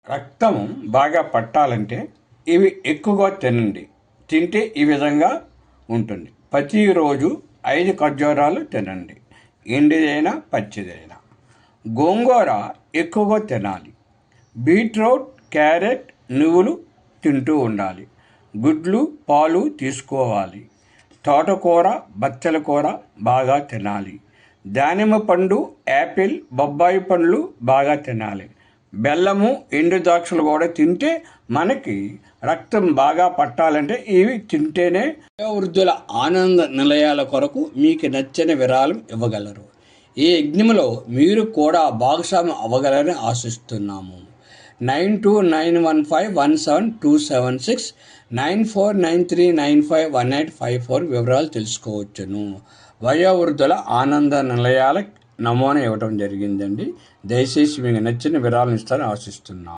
రక్తం బాగా పట్టాలంటే ఇవి ఎక్కువగా తినండి. తింటే ఈ విధంగా ఉంటుంది. ప్రతిరోజు 5 ఖర్జూరాలు తినండి, ఎండిదైనా పచ్చిదైనా. గోంగూర ఎక్కువగా తినాలి. బీట్రూట్, క్యారెట్, నువ్వులు తింటూ ఉండాలి. గుడ్లు, పాలు తీసుకోవాలి. తోటకూర, బచ్చల కూర బాగా తినాలి. దానిమ్మ పండు, యాపిల్, బొబ్బాయి పండ్లు బాగా తినాలి. బెల్లము, ఎండు ద్రాక్షలు కూడా తింటే మనకి రక్తం బాగా పట్టాలంటే ఇవి తింటేనే. వృద్ధుల ఆనంద నిలయాల కొరకు మీకు నచ్చిన విరాళం ఇవ్వగలరు. ఈ యజ్ఞంలో మీరు కూడా భాగస్వామ్యం అవ్వగలరని ఆశిస్తున్నాము. 9291517276 9493951854 వివరాలు తెలుసుకోవచ్చును. వయోవృద్ధుల ఆనంద నిలయాల నమూనా ఇవ్వడం జరిగిందండి. దయచేసి మీకు నచ్చిన వివరాలను ఇస్తారని ఆశిస్తున్నాను.